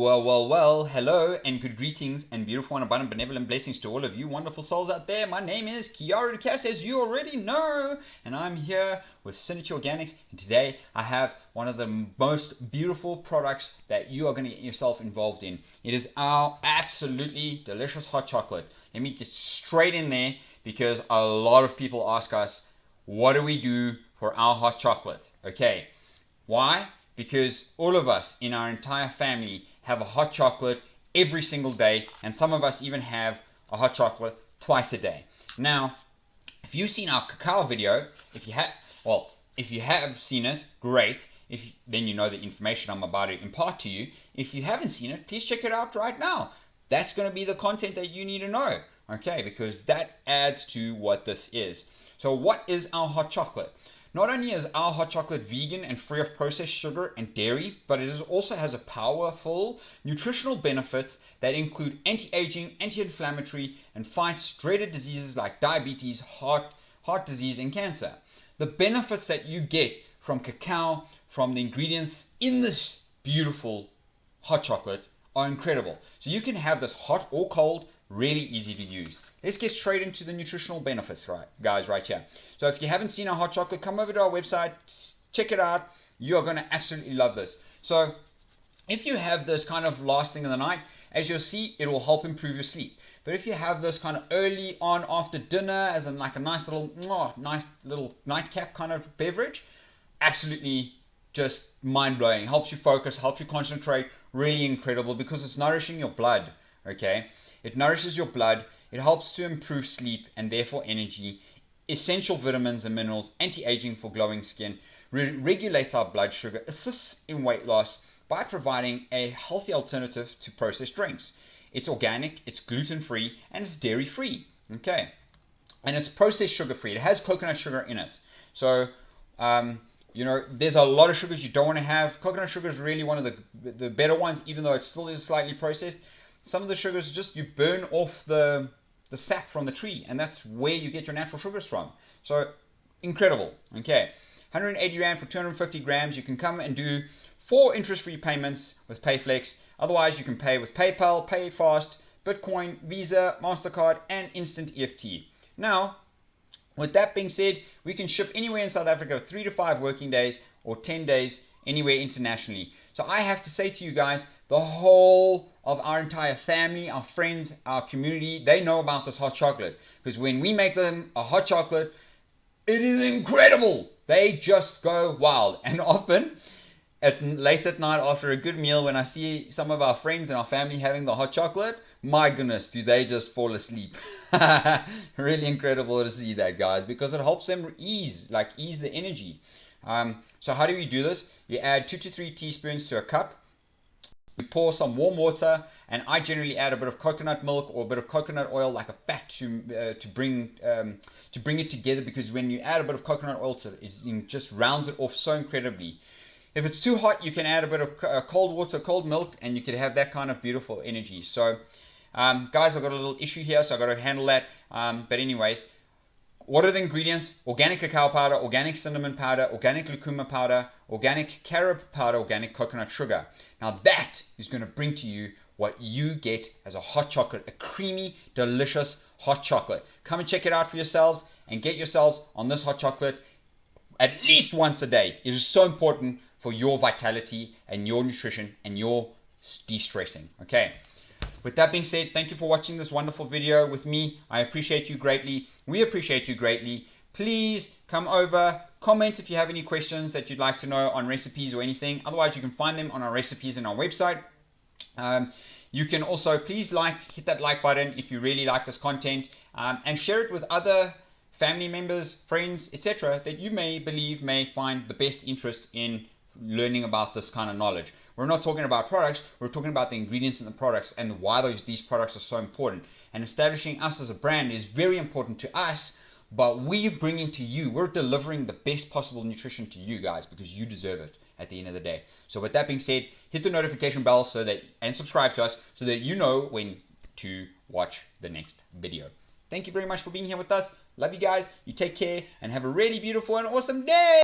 Well, hello and good greetings and beautiful and abundant benevolent blessings to all of you wonderful souls out there. My name is Kiara Cass, as you already know, and I'm here with synerchiorganics, and today I have one of the most beautiful products that you are going to get yourself involved in. It is our absolutely delicious hot chocolate. Let me get straight in there because a lot of people ask us, what do we do for our hot chocolate? Okay, why? Because all of us in our entire family have a hot chocolate every single day, and some of us even have a hot chocolate twice a day. Now, if you've seen our cacao video, if you have seen it, great. Then you know the information I'm about to impart to you. If you haven't seen it, please check it out right now. That's going to be the content that you need to know, okay? Because that adds to what this is. So what is our hot chocolate? Not only is our hot chocolate vegan and free of processed sugar and dairy, but it also has a powerful nutritional benefits that include anti-aging, anti-inflammatory, and fights dreaded diseases like diabetes, heart disease, and cancer. The benefits that you get from cacao, from the ingredients in this beautiful hot chocolate are incredible. So you can have this hot or cold, really easy to use. Let's get straight into the nutritional benefits, right here. So if you haven't seen our hot chocolate, come over to our website, check it out. You are going to absolutely love this. So if you have this kind of last thing in the night, as you'll see, it will help improve your sleep. But if you have this kind of early on after dinner, as in like a nice little nightcap kind of beverage, absolutely just mind-blowing. Helps you focus, helps you concentrate, really incredible because it's nourishing your blood, okay? It nourishes your blood. It helps to improve sleep and therefore energy, essential vitamins and minerals, anti-aging for glowing skin, regulates our blood sugar, assists in weight loss by providing a healthy alternative to processed drinks. It's organic, it's gluten-free, and it's dairy-free, okay? And it's processed sugar-free. It has coconut sugar in it. So, you know, there's a lot of sugars you don't want to have. Coconut sugar is really one of the better ones, even though it still is slightly processed. Some of the sugars just you burn off the sap from the tree, and that's where you get your natural sugars from. So incredible. Okay, 180 Rand for 250 grams. You can come and do 4 interest-free payments with PayFlex. Otherwise, you can pay with PayPal, PayFast, Bitcoin, Visa, MasterCard, and Instant EFT. Now, with that being said, we can ship anywhere in South Africa 3 to 5 working days or 10 days anywhere internationally. So I have to say to you guys, the whole of our entire family, our friends, our community, they know about this hot chocolate. Because when we make them a hot chocolate, it is incredible. They just go wild. And often, late at night after a good meal, when I see some of our friends and our family having the hot chocolate, my goodness, do they just fall asleep. Really incredible to see that, guys, because it helps them ease the energy. So how do we do this? You add 2 to 3 teaspoons to a cup. You pour some warm water, and I generally add a bit of coconut milk or a bit of coconut oil, like a fat, to bring it together. Because when you add a bit of coconut oil to it, it just rounds it off so incredibly. If it's too hot, you can add a bit of cold water, cold milk, and you can have that kind of beautiful energy. So, guys, I've got a little issue here, so I've got to handle that. But anyways, what are the ingredients? Organic cacao powder, organic cinnamon powder, organic lucuma powder, organic carob powder, organic coconut sugar. Now that is going to bring to you what you get as a hot chocolate, a creamy, delicious hot chocolate. Come and check it out for yourselves and get yourselves on this hot chocolate at least once a day. It is so important for your vitality and your nutrition and your de-stressing, okay? With that being said, thank you for watching this wonderful video with me. I appreciate you greatly. We appreciate you greatly. Please come over, comment if you have any questions that you'd like to know on recipes or anything. Otherwise, you can find them on our recipes and our website. You can also please hit that like button if you really like this content, and share it with other family members, friends, etc. that you may find the best interest in learning about this kind of knowledge. We're not talking about products, we're talking about the ingredients in the products and why these products are so important. And establishing us as a brand is very important to us, but we're bringing to you, we're delivering the best possible nutrition to you guys because you deserve it at the end of the day. So with that being said, hit the notification bell and subscribe to us so that you know when to watch the next video. Thank you very much for being here with us. Love you guys. You take care and have a really beautiful and awesome day.